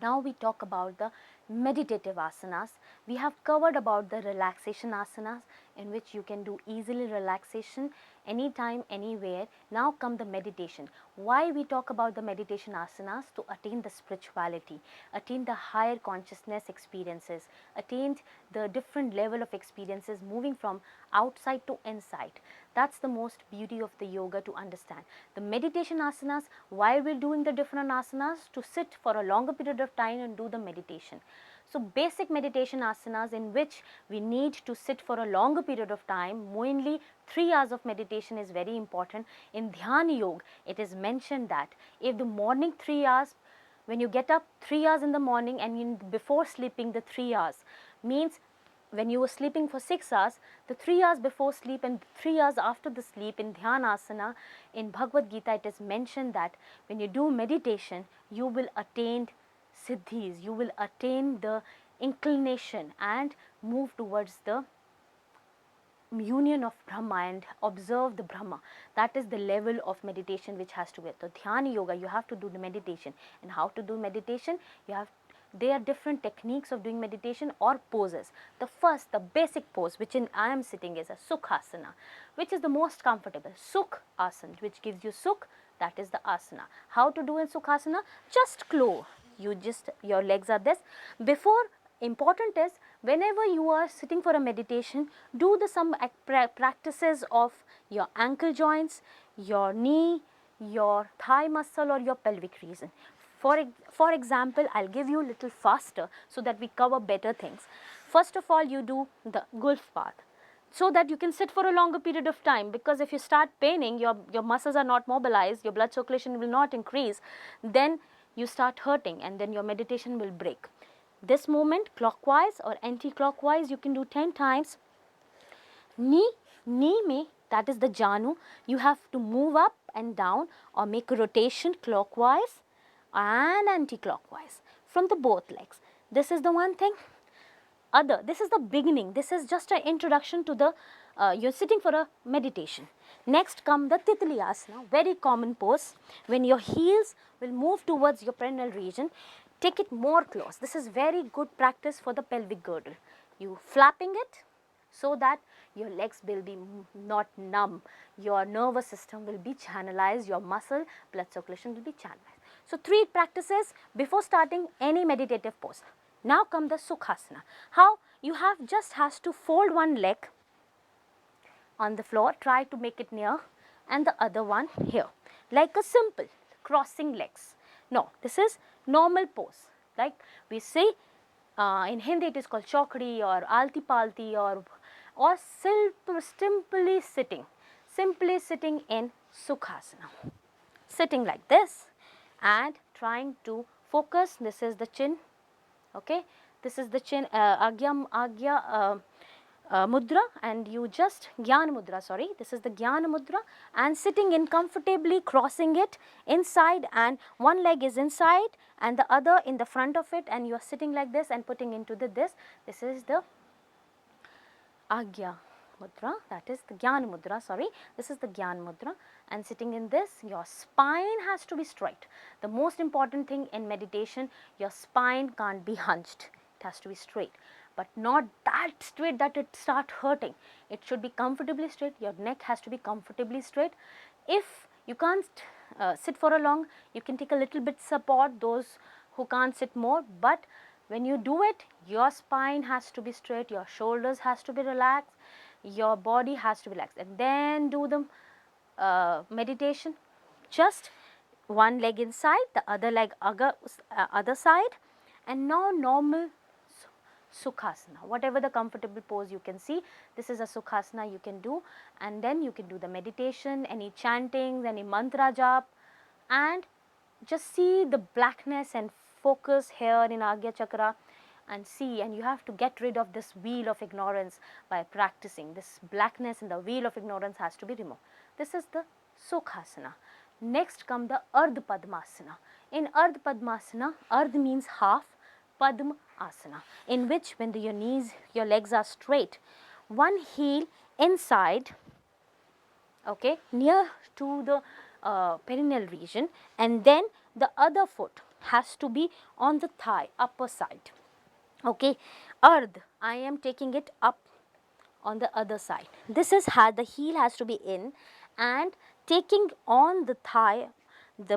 Now we talk about the meditative asanas. We have covered about the relaxation asanas, in which you can do easily relaxation anytime, anywhere. Now come the meditation. Why we talk about the meditation asanas? To attain the spirituality, attain the higher consciousness experiences, attain the different level of experiences moving from outside to inside. That's the most beauty of the yoga to understand. The meditation asanas, why we're doing the different asanas? To sit for a longer period of time and do the meditation. So basic meditation asanas, in which we need to sit for a longer period of time, mainly 3 hours of meditation is very important. In Dhyana Yoga, it is mentioned that if the morning 3 hours, when you get up 3 hours in the morning and before sleeping the 3 hours, means when you were sleeping for 6 hours, the 3 hours before sleep and 3 hours after the sleep in Dhyanasana, in Bhagavad Gita it is mentioned that when you do meditation, you will attain siddhis, you will attain the inclination and move towards the union of Brahma and observe the Brahma. That is the level of meditation which has to be. So Dhyana Yoga, you have to do the meditation. And how to do meditation? There are different techniques of doing meditation or poses. The first, the basic pose which I am sitting is a Sukhasana, which is the most comfortable. Sukh asana, which gives you sukh, that is the asana. How to do in Sukhasana? Just close. Your legs are this. Before, important is, whenever you are sitting for a meditation, do some practices of your ankle joints, your knee, your thigh muscle or your pelvic region. For example, I'll give you a little faster so that we cover better things. First of all, you do the Gulf path, so that you can sit for a longer period of time, because if you start paining, your muscles are not mobilized, your blood circulation will not increase, then you start hurting and then your meditation will break. This movement, clockwise or anti-clockwise, you can do 10 times. Knee mein, that is the Janu, you have to move up and down or make a rotation clockwise and anti-clockwise from the both legs. This is the one thing. This is the beginning. This is just an introduction to the, you're sitting for a meditation. Next come the Titli Asana, very common pose. When your heels will move towards your perineal region, take it more close. This is very good practice for the pelvic girdle. You flapping it so that your legs will be not numb, your nervous system will be channelized, your muscle blood circulation will be channelized. So 3 practices before starting any meditative pose. Now come the Sukhasana. How? You has to fold one leg on the floor, try to make it near, and the other one here, like a simple crossing legs. No, this is normal pose. Like we say in Hindi it is called chokdi or alti palti, or simply sitting in Sukhasana. Sitting like this and trying to focus. This is the chin. Okay, this is the chin, Agya Mudra, and you just Jnana Mudra, sorry, this is the Jnana Mudra, and sitting in comfortably, crossing it inside, and one leg is inside and the other in the front of it, and you are sitting like this and putting into this is the Agya Mudra, that is the Jnana Mudra, sorry, this is the Jnana Mudra, and sitting in this, your spine has to be straight. The most important thing in meditation, your spine can't be hunched, it has to be straight, but not that straight that it start hurting. It should be comfortably straight, your neck has to be comfortably straight. If you can't sit for a long, you can take a little bit support, those who can't sit more, but when you do it, your spine has to be straight, your shoulders has to be relaxed, your body has to be relaxed, and then do the meditation. Just one leg inside, the other leg other side, and now normal Sukhasana, whatever the comfortable pose you can see, this is a Sukhasana you can do, and then you can do the meditation, any chantings, any mantra jap, and just see the blackness and focus here in Agya Chakra and see, and you have to get rid of this wheel of ignorance by practicing. This blackness in the wheel of ignorance has to be removed. This is the Sukhasana. Next come the Ardha Padmasana. In Ardha Padmasana, Ardha means half, Padma Asana, in which when your legs are straight, one heel inside, okay, near to the perineal region, and then the other foot has to be on the thigh, upper side. Okay, Ardh, I am taking it up on the other side. This is how the heel has to be in and taking on the thigh,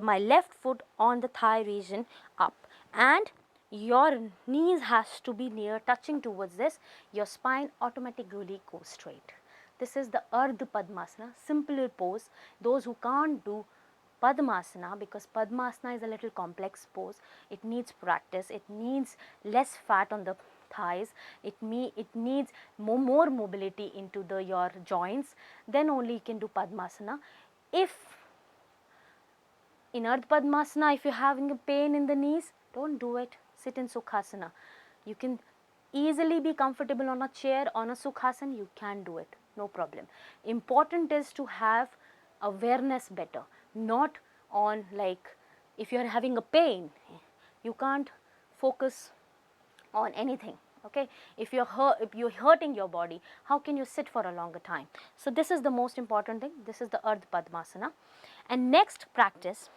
my left foot on the thigh region up, and your knees has to be near touching towards this. Your spine automatically goes straight. This is the Ardh Padmasana, simpler pose. Those who can't do Padmasana, because Padmasana is a little complex pose, it needs practice, it needs less fat on the thighs, it needs more mobility into your joints, then only you can do Padmasana. If in Ardh Padmasana, if you're having a pain in the knees, don't do it, sit in Sukhasana. You can easily be comfortable on a chair, on a Sukhasana, you can do it, no problem. Important is to have awareness better, not on like if you are having a pain, you can't focus on anything. Okay, if you're hurting your body, how can you sit for a longer time? So this is the most important thing. This is the Ardh Padmasana. And next practice,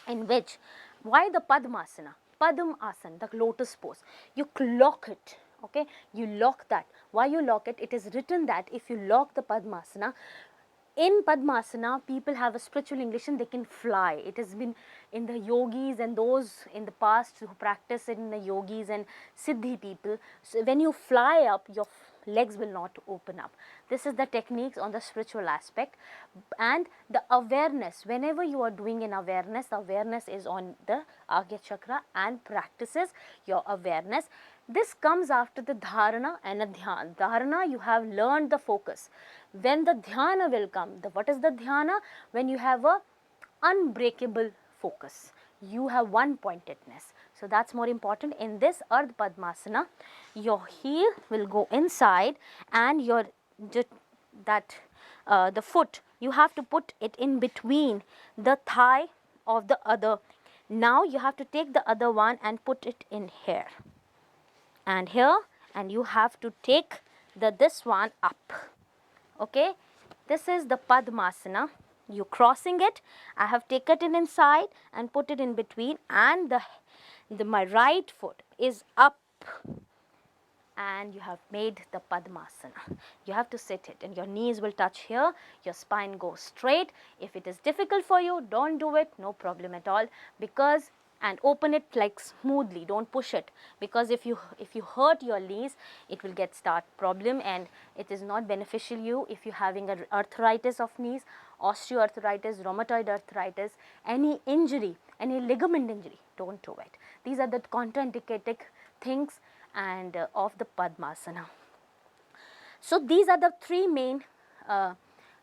in which, why the Padmasana? Padam Asana, the lotus pose, you lock it. Okay, you lock that. Why you lock it? It is written that if you lock the Padmasana, in Padmasana, people have a spiritual English and they can fly. It has been in the yogis and those in the past who practice it, in the yogis and Siddhi people. So when you fly up, your legs will not open up. This is the techniques on the spiritual aspect. And the awareness, whenever you are doing an awareness, the awareness is on the Agya Chakra and practices your awareness. This comes after the dharana and a dhyana. Dharana, you have learned the focus. When the dhyana will come, what is the dhyana? When you have a unbreakable focus, you have one pointedness. So that's more important. In this Ardh Padmasana, your heel will go inside and your the foot, you have to put it in between the thigh of the other. Now you have to take the other one and put it in here and here, and you have to take this one up. Okay, this is the Padmasana. You crossing it, I have taken it inside and put it in between, and my right foot is up and you have made the Padmasana. You have to sit it and your knees will touch here, your spine goes straight. If it is difficult for you, don't do it, no problem at all, because and open it like smoothly, don't push it, because if you hurt your knees, it will get start problem and it is not beneficial you if you're having a arthritis of knees, osteoarthritis, rheumatoid arthritis, any injury, any ligament injury, don't do it. These are the contraindicated things and of the Padmasana. So these are the three main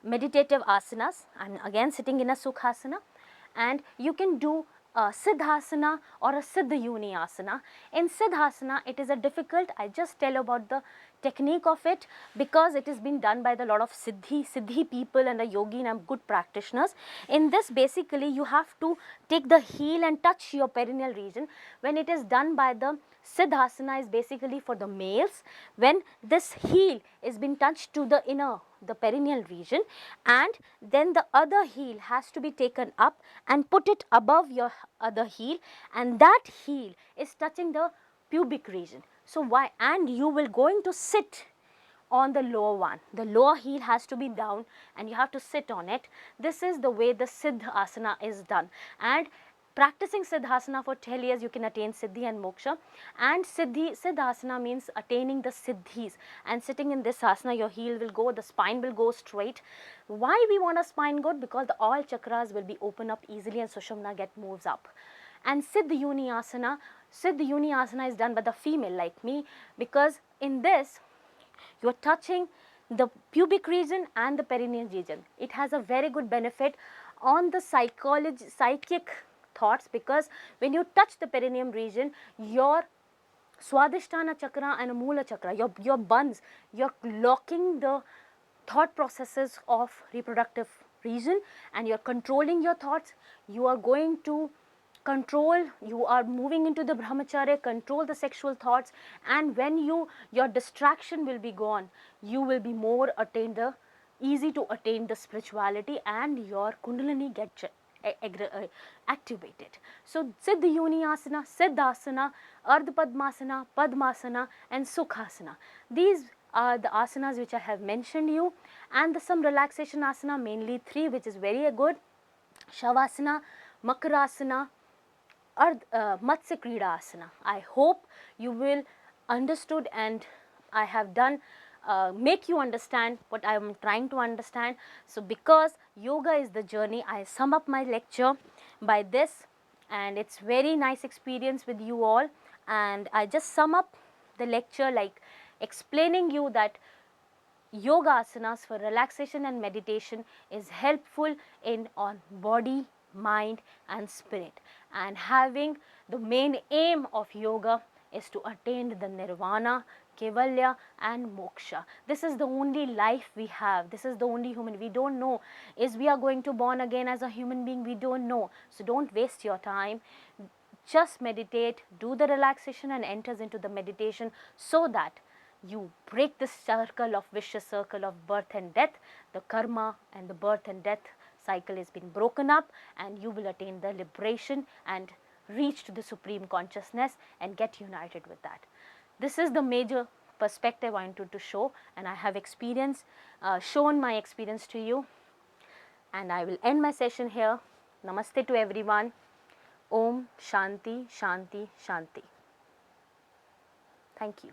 meditative asanas. I'm again sitting in a Sukhasana, and you can do a Siddhasana or a Siddha Yoni asana. In Siddhasana, it is a difficult, I just tell about the technique of it, because it is being done by the lot of Siddhi people and the yogi and good practitioners. In this, basically you have to take the heel and touch your perineal region. When it is done by the Siddhasana, is basically for the males, when this heel is being touched to the inner, the perineal region, and then the other heel has to be taken up and put it above your other heel, and that heel is touching the pubic region. So why? And you will going to sit on the lower one. The lower heel has to be down and you have to sit on it. This is the way the Siddhasana is done. And practicing Siddhasana for 12 years, you can attain Siddhi and Moksha. And Siddhasana means attaining the Siddhis. And sitting in this asana, your heel will go, the spine will go straight. Why we want a spine good? Because all chakras will be open up easily and Sushumna moves up. And Siddha Yoni asana is done by the female like me, because in this you are touching the pubic region and the perineal region. It has a very good benefit on the psychic thoughts, because when you touch the perineum region, your Swadhisthana chakra and Moola chakra, your buns, you're locking the thought processes of reproductive region and you're controlling your thoughts. You are going to control, you are moving into the brahmacharya, control the sexual thoughts, and when your distraction will be gone, you will be more easy to attain the spirituality, and your kundalini get activated. So Siddha Yoni Asana, Siddhasana, Ardha Padmasana, Padmasana and Sukhasana. These are the asanas which I have mentioned you, and some relaxation asana, mainly 3, which is very good: Shavasana, Makarasana, Matsya Krida Asana. I hope you will understood, and I have done make you understand what I am trying to understand. So because yoga is the journey, I sum up my lecture by this, and it's very nice experience with you all. And I just sum up the lecture like explaining you that yoga asanas for relaxation and meditation is helpful in on body, mind and spirit, and having the main aim of yoga is to attain the nirvana, Kevalya and moksha. This is the only life we have. This is the only human. We don't know is we are going to born again as a human being. We don't know. So don't waste your time. Just meditate, do the relaxation and enters into the meditation, so that you break this circle of vicious circle of birth and death. The karma and the birth and death cycle has been broken up, and you will attain the liberation and reach to the supreme consciousness and get united with that. This is the major perspective I wanted to show, and I have shown my experience to you, and I will end my session here. Namaste to everyone. Om Shanti Shanti Shanti. Thank you.